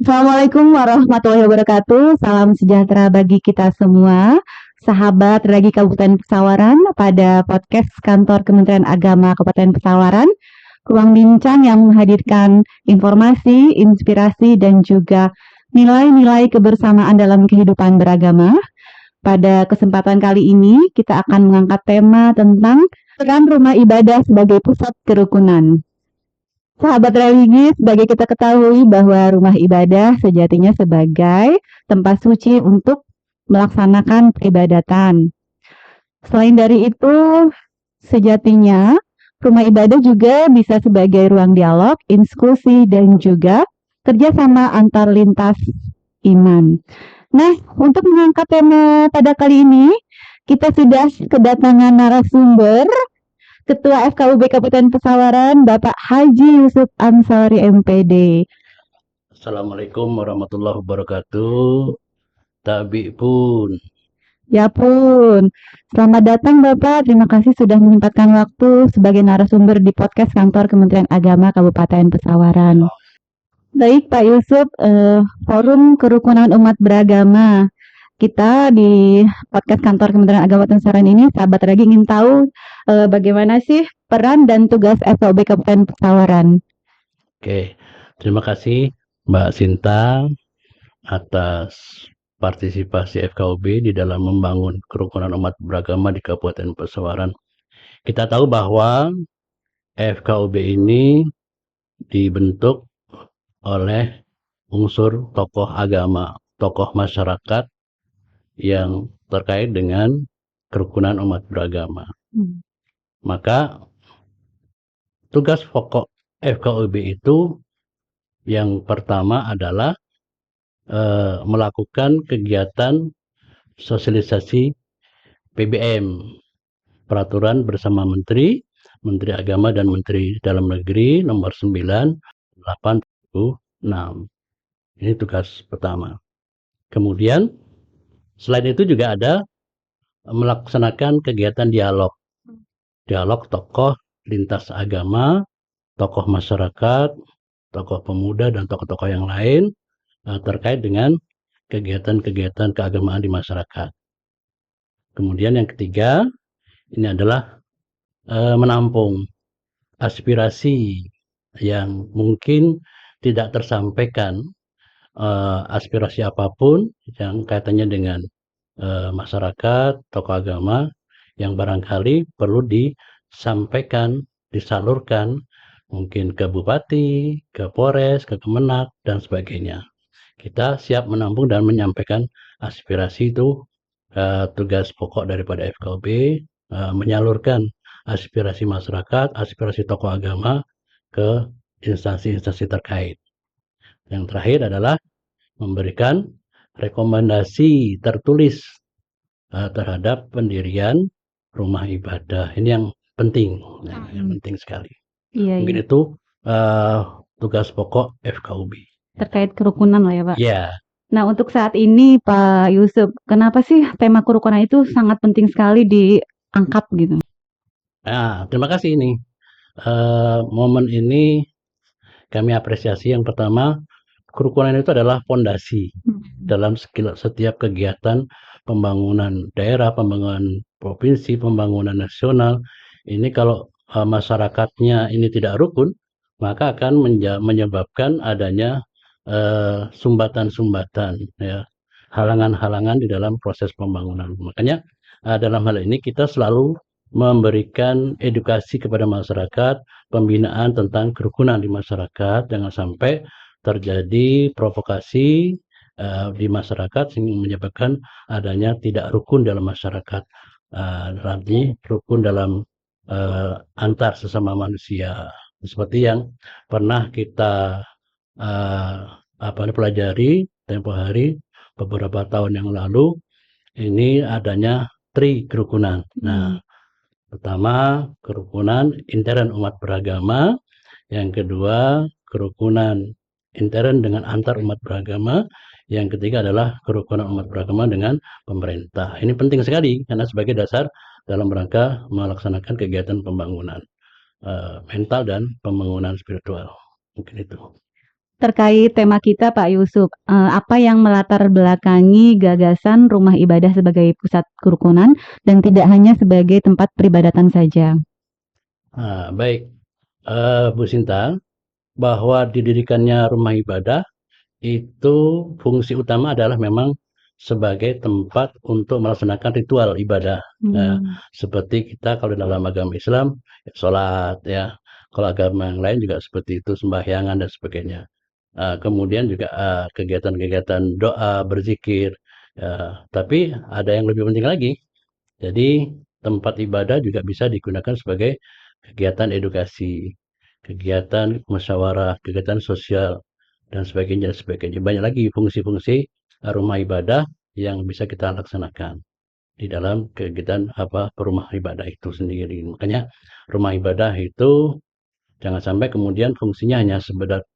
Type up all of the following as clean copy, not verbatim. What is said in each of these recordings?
Assalamualaikum warahmatullahi wabarakatuh. Salam sejahtera bagi kita semua, sahabat Ragi Kabupaten Pesawaran. Pada podcast Kantor Kementerian Agama Kabupaten Pesawaran, ruang bincang yang menghadirkan informasi, inspirasi, dan juga nilai-nilai kebersamaan dalam kehidupan beragama. Pada kesempatan kali ini, kita akan mengangkat tema tentang peran rumah ibadah sebagai pusat kerukunan. Sahabat religi, sebagai kita ketahui bahwa rumah ibadah sejatinya sebagai tempat suci untuk melaksanakan peribadatan. Selain dari itu, sejatinya rumah ibadah juga bisa sebagai ruang dialog, diskusi, dan juga kerjasama antar lintas iman. Nah, untuk mengangkat tema pada kali ini, kita sudah kedatangan narasumber Ketua FKUB Kabupaten Pesawaran, Bapak Haji Yusuf Ansari MPD. Assalamualaikum warahmatullahi wabarakatuh. Tabi pun. Ya pun. Selamat datang Bapak. Terima kasih sudah menyempatkan waktu sebagai narasumber di podcast Kantor Kementerian Agama Kabupaten Pesawaran. Baik Pak Yusuf, Forum Kerukunan Umat Beragama. Kita di podcast Kantor Kementerian Agama Pesawaran ini, sahabat Ragi ingin tahu bagaimana sih peran dan tugas FKUB Kabupaten Pesawaran. Oke, terima kasih Mbak Sinta atas partisipasi FKUB di dalam membangun kerukunan umat beragama di Kabupaten Pesawaran. Kita tahu bahwa FKUB ini dibentuk oleh unsur tokoh agama, tokoh masyarakat yang terkait dengan kerukunan umat beragama. Maka tugas pokok FKUB itu yang pertama adalah melakukan kegiatan sosialisasi PBM, Peraturan Bersama Menteri Agama dan Menteri Dalam Negeri nomor 9/8/2006. Ini tugas pertama. Kemudian selain itu juga ada melaksanakan kegiatan dialog tokoh lintas agama, tokoh masyarakat, tokoh pemuda, dan tokoh-tokoh yang lain terkait dengan kegiatan-kegiatan keagamaan di masyarakat. Kemudian yang ketiga, ini adalah menampung aspirasi yang mungkin tidak tersampaikan, aspirasi apapun yang kaitannya dengan masyarakat, tokoh agama, yang barangkali perlu disampaikan, disalurkan, mungkin ke Bupati, ke Polres, ke Kemenak, dan sebagainya. Kita siap menampung dan menyampaikan aspirasi itu. Tugas pokok daripada FKUB menyalurkan aspirasi masyarakat, aspirasi tokoh agama ke instansi-instansi terkait. Yang terakhir adalah memberikan rekomendasi tertulis terhadap pendirian rumah ibadah. Ini yang penting, yang penting sekali. Mungkin itu tugas pokok FKUB. Terkait kerukunan lah ya Pak? Ya. Nah untuk saat ini Pak Yusuf, kenapa sih tema kerukunan itu sangat penting sekali diangkat gitu? Nah, terima kasih ini. Momen ini kami apresiasi. Yang pertama, kerukunan itu adalah fondasi dalam setiap kegiatan pembangunan daerah, pembangunan provinsi, pembangunan nasional. Ini kalau masyarakatnya ini tidak rukun, maka akan menyebabkan adanya sumbatan-sumbatan, ya, halangan-halangan di dalam proses pembangunan. Makanya dalam hal ini kita selalu memberikan edukasi kepada masyarakat, pembinaan tentang kerukunan di masyarakat, jangan sampai terjadi provokasi di masyarakat sehingga menyebabkan adanya tidak rukun dalam masyarakat, nanti rukun dalam antar sesama manusia, seperti yang pernah kita pelajari tempo hari beberapa tahun yang lalu. Ini adanya kerukunan. Nah, pertama kerukunan intern umat beragama, yang kedua kerukunan intern dengan antar umat beragama, yang ketiga adalah kerukunan umat beragama dengan pemerintah. Ini penting sekali karena sebagai dasar dalam rangka melaksanakan kegiatan pembangunan mental dan pembangunan spiritual. Mungkin itu. terkait tema kita Pak Yusuf, apa yang melatar belakangi gagasan rumah ibadah sebagai pusat kerukunan dan tidak hanya sebagai tempat peribadatan saja? Baik, Bu Sinta, bahwa didirikannya rumah ibadah itu fungsi utama adalah memang sebagai tempat untuk melaksanakan ritual ibadah. Seperti kita kalau dalam agama Islam, ya sholat ya. Kalau agama yang lain juga seperti itu, sembahyangan dan sebagainya. Kemudian juga kegiatan-kegiatan doa, berzikir. Tapi ada yang lebih penting lagi. Jadi tempat ibadah juga bisa digunakan sebagai kegiatan edukasi, kegiatan musyawarah, kegiatan sosial, dan sebagainya, sebagainya. Banyak lagi fungsi-fungsi rumah ibadah yang bisa kita laksanakan di dalam kegiatan rumah ibadah itu sendiri. Makanya rumah ibadah itu jangan sampai kemudian fungsinya hanya sekedar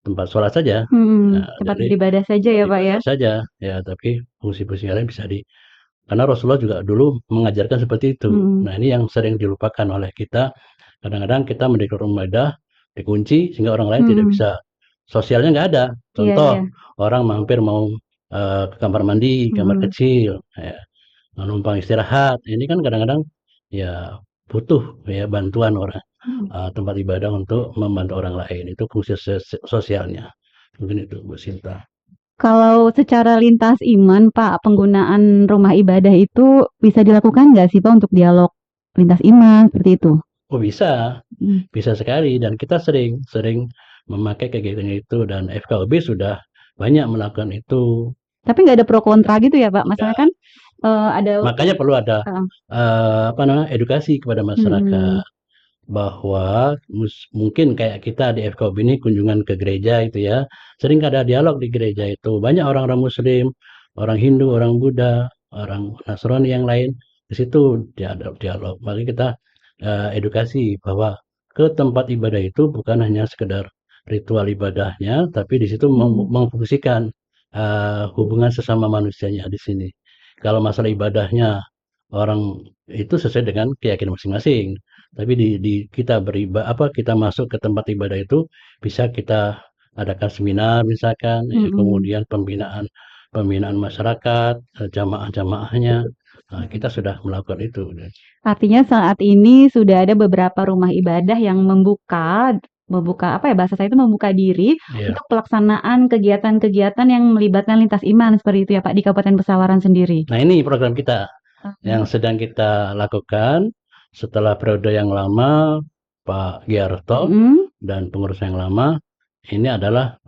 tempat sholat saja. Tempat Jadi beribadah saja ya Pak ya? ibadah saja ya, tapi fungsi-fungsi lain bisa karena Rasulullah juga dulu mengajarkan seperti itu. Nah, ini yang sering dilupakan oleh kita. Kadang-kadang kita mendekor rumah ibadah dikunci sehingga orang lain tidak bisa, sosialnya nggak ada. Iya, Contoh, iya. orang mampir mau ke kamar mandi, kamar kecil, ya, numpang istirahat. Ini kan kadang-kadang ya butuh ya bantuan orang tempat ibadah untuk membantu orang lain. Itu fungsi sosialnya. Mungkin itu Bu Sinta. Kalau secara lintas iman, Pak, penggunaan rumah ibadah itu bisa dilakukan nggak sih, Pak, untuk dialog lintas iman seperti itu? Oh bisa, bisa sekali dan kita sering sering memakai kegiatan itu dan FKUB sudah banyak melakukan itu. Tapi nggak ada pro kontra gitu ya, Pak? Masalahnya Ya, kan ada makanya perlu ada Heeh. apa namanya edukasi kepada Mhm. masyarakat bahwa mungkin kayak kita di FKUB ini kunjungan ke gereja itu ya, sering ada dialog di gereja itu. Banyak orang-orang Muslim, orang Hindu, orang Buddha, orang Nasrani yang lain di situ dialog. Makanya kita edukasi bahwa ke tempat ibadah itu bukan hanya sekedar ritual ibadahnya, tapi di situ memfungsikan hubungan sesama manusianya di sini. Kalau masalah ibadahnya orang itu sesuai dengan keyakinan masing-masing. Tapi kita kita masuk ke tempat ibadah itu bisa kita adakan seminar misalkan, ya, Mhm. kemudian pembinaan pembinaan masyarakat, jamaah-jamaahnya. Nah, kita sudah melakukan itu. Artinya saat ini sudah ada beberapa rumah ibadah yang membuka membuka apa ya bahasa saya itu membuka diri Ya. untuk pelaksanaan kegiatan-kegiatan yang melibatkan lintas iman seperti itu ya Pak di Kabupaten Pesawaran sendiri. Nah, ini program kita yang Mhm. sedang kita lakukan setelah periode yang lama Pak Giarto Mhm. dan pengurus yang lama. Ini adalah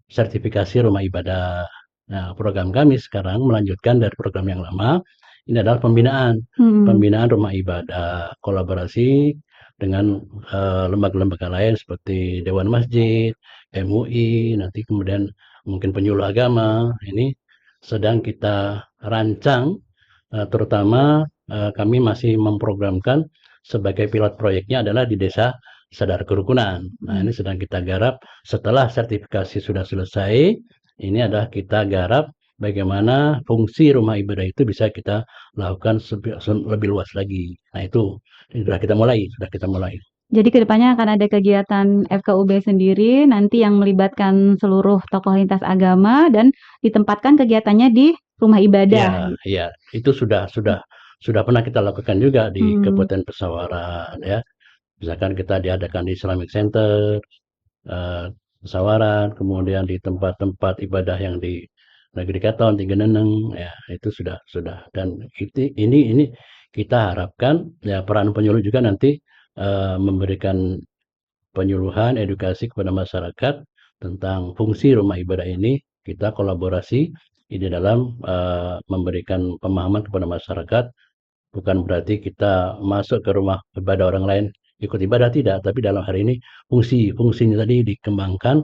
sertifikasi rumah ibadah. Nah, program kami sekarang melanjutkan dari program yang lama. Ini adalah pembinaan, Mhm. pembinaan rumah ibadah, kolaborasi dengan lembaga-lembaga lain seperti Dewan Masjid, MUI, nanti kemudian mungkin penyuluh agama. Ini sedang kita rancang, terutama kami masih memprogramkan sebagai pilot proyeknya adalah di desa sadar kerukunan. Nah, ini sedang kita garap setelah sertifikasi sudah selesai. Ini adalah kita garap bagaimana fungsi rumah ibadah itu bisa kita lakukan lebih luas lagi. Nah, itu sudah kita mulai. Jadi kedepannya akan ada kegiatan FKUB sendiri nanti yang melibatkan seluruh tokoh lintas agama dan ditempatkan kegiatannya di rumah ibadah. Ya, ya, itu sudah pernah kita lakukan juga di Hmm. Kabupaten Pesawaran ya. Misalkan kita diadakan di Islamic Center, Pesawaran, kemudian di tempat-tempat ibadah yang di Negeri Katon, Tigeneneng, ya itu sudah dan ini kita harapkan ya peran penyuluh juga nanti memberikan penyuluhan edukasi kepada masyarakat tentang fungsi rumah ibadah ini. Kita kolaborasi di dalam memberikan pemahaman kepada masyarakat. Bukan berarti kita masuk ke rumah ibadah orang lain ikut ibadah tidak, tapi dalam hari ini fungsinya tadi dikembangkan,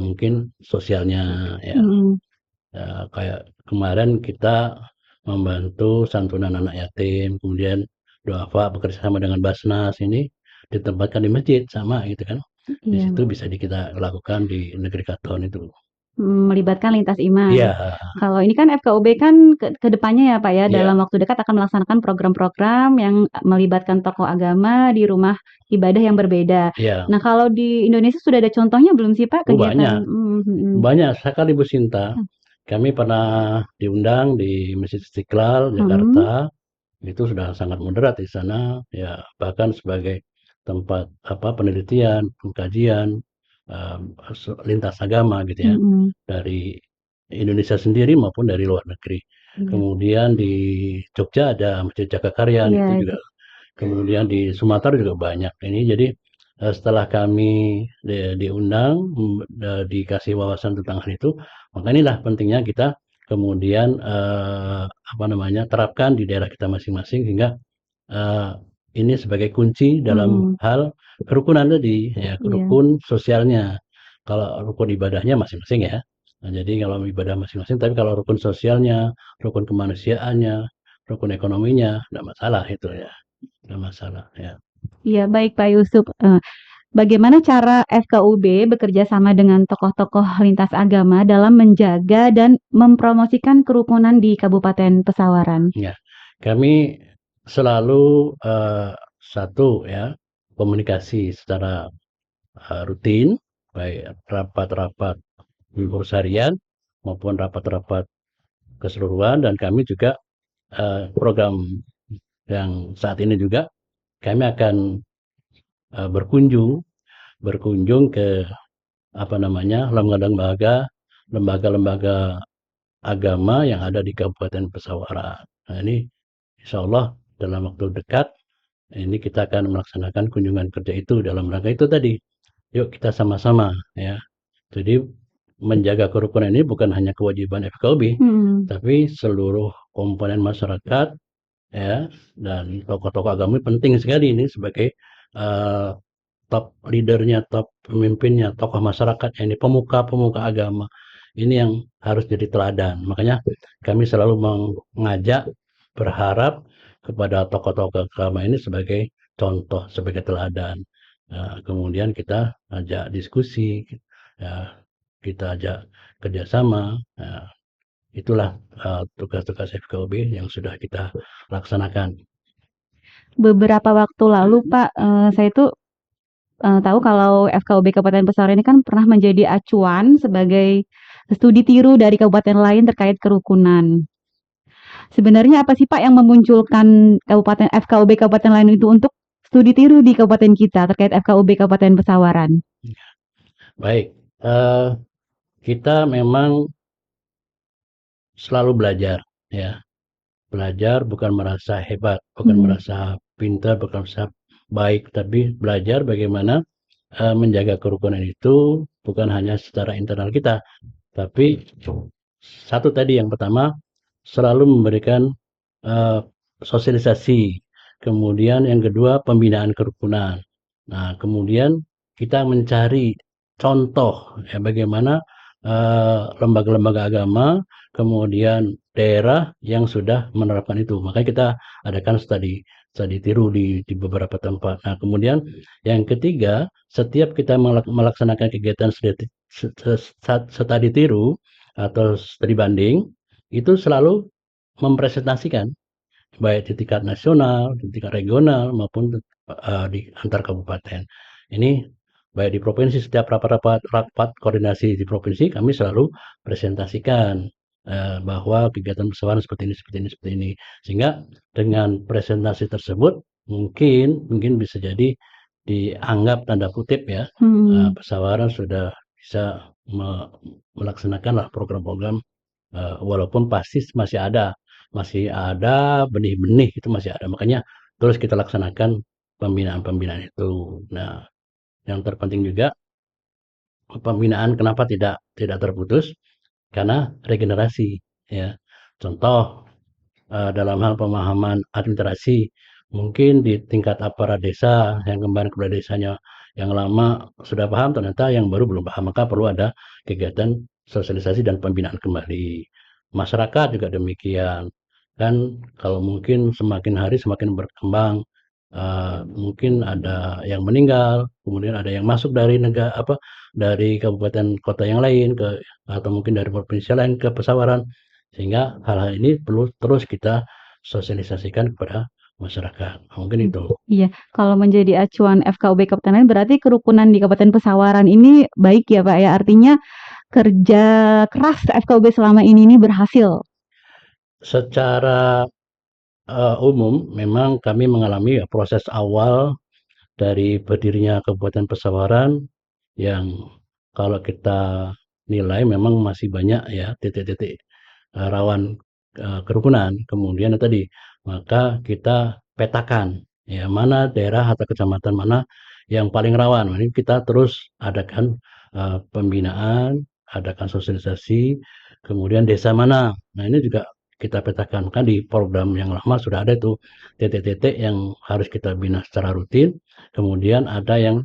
mungkin sosialnya ya. Hmm. Kayak kemarin kita membantu santunan anak yatim, kemudian duafa bekerja sama dengan Basnas ini ditempatkan di masjid sama gitu kan. Di Iya. situ bisa kita lakukan di Negeri Katon itu. melibatkan lintas iman. Iya, Kalau ini kan FKUB kan ke depannya ya Pak ya, iya, dalam waktu dekat akan melaksanakan program-program yang melibatkan tokoh agama di rumah ibadah yang berbeda. iya. Nah, kalau di Indonesia sudah ada contohnya belum sih Pak Oh kegiatan? banyak, banyak sekali Bu Sinta. Kami pernah diundang di Masjid Istiqlal, Hmm, Jakarta. Itu sudah sangat moderat di sana, ya bahkan sebagai tempat apa penelitian, pengkajian lintas agama gitu ya, hmm, dari Indonesia sendiri maupun dari luar negeri. iya, Kemudian di Jogja ada Masjid Jagakaryan iya, itu juga. Kemudian di Sumatera juga banyak. Ini jadi setelah kami diundang, dikasih wawasan tentang hal itu, maka inilah pentingnya kita kemudian apa namanya terapkan di daerah kita masing-masing sehingga eh, ini sebagai kunci dalam hmm, hal kerukunan tadi, ya iya. rukun sosialnya. Kalau rukun ibadahnya masing-masing ya. Nah, jadi kalau ibadah masing-masing, tapi kalau rukun sosialnya, rukun kemanusiaannya, rukun ekonominya, tidak masalah itu ya, tidak masalah ya. Iya, baik Pak Yusuf. Bagaimana cara FKUB bekerja sama dengan tokoh-tokoh lintas agama dalam menjaga dan mempromosikan kerukunan di Kabupaten Pesawaran? Ya, kami selalu satu ya komunikasi secara rutin, baik rapat-rapat minggu harian maupun rapat-rapat keseluruhan dan kami juga program yang saat ini juga kami akan berkunjung berkunjung ke apa namanya lembaga-lembaga agama yang ada di Kabupaten Pesawaran. Nah ini Insya Allah dalam waktu dekat ini kita akan melaksanakan kunjungan kerja itu dalam rangka itu tadi. Yuk kita sama-sama ya. Jadi menjaga kerukunan ini bukan hanya kewajiban FKUB, Hmm, tapi seluruh komponen masyarakat ya dan tokoh-tokoh agama penting sekali ini sebagai uh, top leadernya, top pemimpinnya, tokoh masyarakat ini pemuka-pemuka agama. Ini yang harus jadi teladan. Makanya kami selalu mengajak berharap kepada tokoh-tokoh agama ini sebagai contoh, sebagai teladan. Kemudian kita ajak diskusi, ya, kita ajak kerjasama. Itulah tugas-tugas FKUB yang sudah kita laksanakan. beberapa waktu lalu, Pak, saya itu tahu kalau FKUB Kabupaten Pesawaran ini kan pernah menjadi acuan sebagai studi tiru dari kabupaten lain terkait kerukunan. Sebenarnya apa sih Pak yang memunculkan FKUB kabupaten lain itu untuk studi tiru di kabupaten kita terkait FKUB Kabupaten Pesawaran? Baik, eh, kita memang selalu belajar, ya. Belajar bukan merasa hebat, bukan Hmm, merasa pintar, bukan merasa baik, tapi belajar bagaimana menjaga kerukunan itu bukan hanya secara internal kita, tapi satu tadi yang pertama selalu memberikan eh, sosialisasi, kemudian yang kedua pembinaan kerukunan. Nah, kemudian kita mencari contoh ya bagaimana lembaga-lembaga agama, kemudian daerah yang sudah menerapkan itu. Makanya kita adakan studi studi tiru di beberapa tempat. Nah, kemudian yang ketiga, setiap kita melaksanakan kegiatan studi tiru atau studi banding, itu selalu mempresentasikan baik di tingkat nasional, di tingkat regional maupun di antar kabupaten. Ini baik di provinsi setiap rapat koordinasi di provinsi kami selalu presentasikan bahwa kegiatan persawahan seperti ini seperti ini seperti ini sehingga dengan presentasi tersebut mungkin bisa jadi dianggap tanda kutip ya hmm. persawahan sudah bisa melaksanakan program-program walaupun pasti masih ada benih-benih itu masih ada. Makanya terus kita laksanakan pembinaan-pembinaan itu. Nah, yang terpenting juga pembinaan kenapa tidak terputus? Karena regenerasi ya. Contoh dalam hal pemahaman administrasi mungkin di tingkat aparat desa yang kemarin kepala desanya yang lama sudah paham ternyata yang baru belum paham maka perlu ada kegiatan sosialisasi dan pembinaan kembali masyarakat juga demikian kan kalau mungkin semakin hari semakin berkembang mungkin ada yang meninggal, kemudian ada yang masuk dari dari kabupaten kota yang lain atau mungkin dari provinsi lain ke Pesawaran, sehingga hal-hal ini perlu terus kita sosialisasikan kepada masyarakat. Mungkin itu. Iya, kalau menjadi acuan FKUB Kabupaten lain berarti kerukunan di Kabupaten Pesawaran ini baik ya Pak ya, artinya kerja keras FKUB selama ini berhasil. Secara umum memang kami mengalami ya proses awal dari berdirinya Kabupaten Pesawaran yang kalau kita nilai memang masih banyak ya titik-titik rawan kerukunan. Kemudian tadi maka kita petakan ya mana daerah atau kecamatan mana yang paling rawan. Ini kita terus adakan pembinaan, adakan sosialisasi, kemudian desa mana. Nah ini juga kita petakan kan di program yang lama sudah ada itu titik-titik yang harus kita bina secara rutin. Kemudian ada yang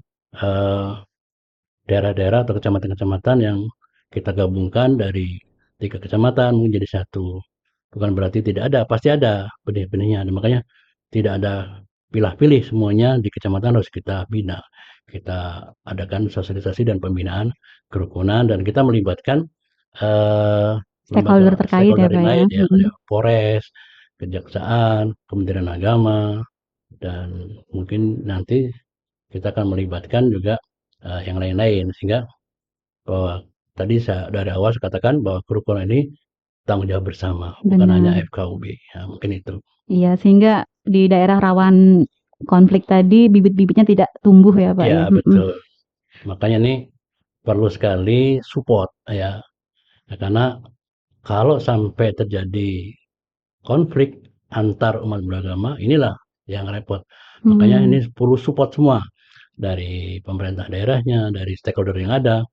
daerah-daerah atau kecamatan-kecamatan yang kita gabungkan dari 3 kecamatan menjadi satu. Bukan berarti tidak ada, pasti ada benih-benihnya. Makanya tidak ada pilih-pilih, semuanya di kecamatan harus kita bina. Kita adakan sosialisasi dan pembinaan kerukunan dan kita melibatkan Stakeholder lembaga terkait ya stakeholder Pak yang ya. lain ya, kayak Polres, Kejaksaan, Kementerian Agama, dan mungkin nanti kita akan melibatkan juga yang lain-lain sehingga bahwa tadi saya dari awal saya katakan bahwa kerukunan ini tanggung jawab bersama, bukan hanya Benar. FKUB. Ya, mungkin itu. Iya, sehingga di daerah rawan konflik tadi bibit-bibitnya tidak tumbuh ya Pak Ya, ya. betul. Makanya ini perlu sekali support ya. Ya, karena kalau sampai terjadi konflik antar umat beragama, inilah yang repot. Makanya ini Hmm. perlu support semua dari pemerintah daerahnya, dari stakeholder yang ada.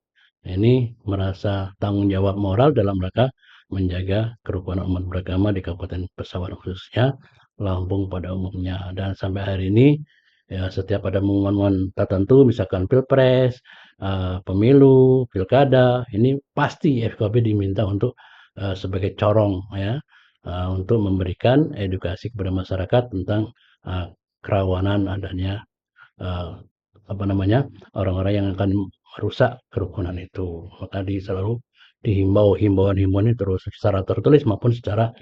Ini merasa tanggung jawab moral dalam rangka menjaga kerukunan umat beragama di Kabupaten Pesawaran khususnya, Lampung pada umumnya. Dan sampai hari ini ya setiap ada momen-momen tertentu misalkan Pilpres, pemilu, pilkada, ini pasti FKB diminta untuk sebagai corong ya untuk memberikan edukasi kepada masyarakat tentang kerawanan adanya eh, apa namanya orang-orang yang akan merusak kerukunan itu. Maka selalu dihimbau himbauan-himbauan ini terus secara tertulis maupun secara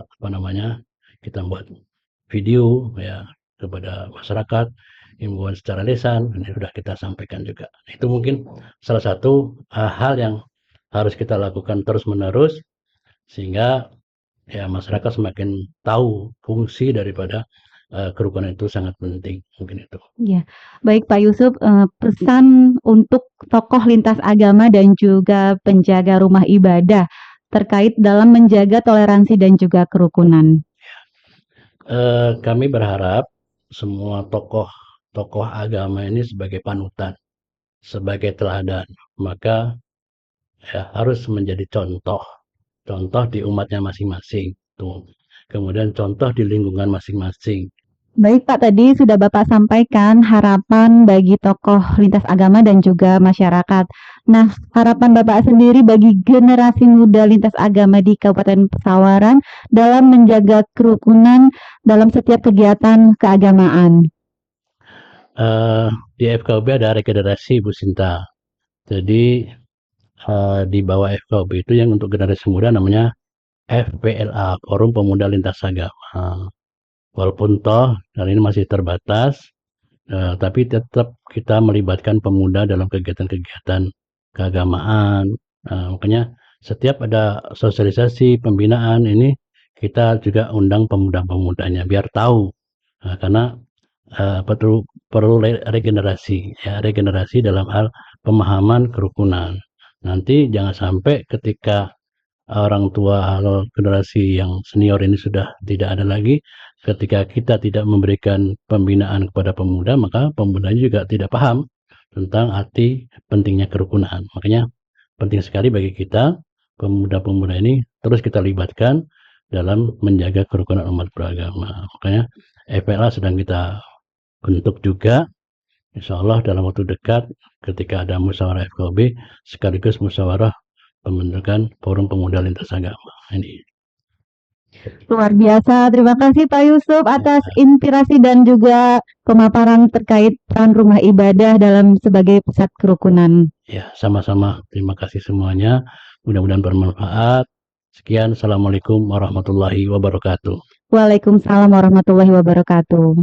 apa namanya kita buat video ya kepada masyarakat, himbauan secara lisan ini sudah kita sampaikan juga. Itu mungkin salah satu hal yang harus kita lakukan terus-menerus sehingga ya masyarakat semakin tahu fungsi daripada kerukunan itu sangat penting, mungkin itu. Iya, baik Pak Yusuf, pesan untuk tokoh lintas agama dan juga penjaga rumah ibadah terkait dalam menjaga toleransi dan juga kerukunan. Kami berharap semua tokoh agama ini sebagai panutan, sebagai teladan, maka ya harus menjadi contoh, contoh di umatnya masing-masing, tuh. Kemudian contoh di lingkungan masing-masing. Baik Pak, tadi sudah Bapak sampaikan harapan bagi tokoh lintas agama dan juga masyarakat. Nah, harapan Bapak sendiri bagi generasi muda lintas agama di Kabupaten Pesawaran dalam menjaga kerukunan dalam setiap kegiatan keagamaan. Di FKUB ada regenerasi Bu Sinta. Jadi di bawah FKUB itu yang untuk generasi muda namanya FPLA, Forum Pemuda Lintas Agama. Walaupun toh hal ini masih terbatas, tapi tetap kita melibatkan pemuda dalam kegiatan-kegiatan keagamaan. Makanya setiap ada sosialisasi pembinaan ini kita juga undang pemuda-pemudanya biar tahu. Karena perlu regenerasi ya, regenerasi dalam hal pemahaman kerukunan. Nanti jangan sampai ketika orang tua atau generasi yang senior ini sudah tidak ada lagi, ketika kita tidak memberikan pembinaan kepada pemuda, maka pemudanya juga tidak paham tentang arti pentingnya kerukunan. Makanya penting sekali bagi kita, pemuda-pemuda ini terus kita libatkan dalam menjaga kerukunan umat beragama. Makanya FPLA sedang kita bentuk juga, insya Allah dalam waktu dekat ketika ada musyawarah FKB sekaligus musyawarah pembentukan Forum Pemuda Lintas Agama ini. Luar biasa. Terima kasih Pak Yusuf atas inspirasi dan juga pemaparan terkait peran rumah ibadah dalam sebagai pusat kerukunan. Ya, sama-sama. Terima kasih semuanya. Mudah-mudahan bermanfaat. Sekian, Assalamualaikum warahmatullahi wabarakatuh. Waalaikumsalam warahmatullahi wabarakatuh.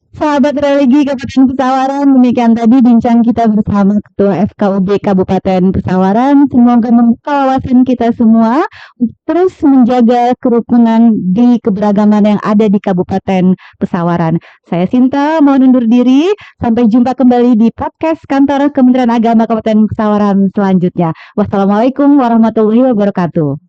Sahabat religi Kabupaten Pesawaran, demikian tadi bincang kita bersama Ketua FKUB Kabupaten Pesawaran. Semoga membuka wawasan kita semua untuk terus menjaga kerukunan di keberagaman yang ada di Kabupaten Pesawaran. Saya Sinta, mohon undur diri. Sampai jumpa kembali di podcast Kantor Kementerian Agama Kabupaten Pesawaran selanjutnya. Wassalamualaikum warahmatullahi wabarakatuh.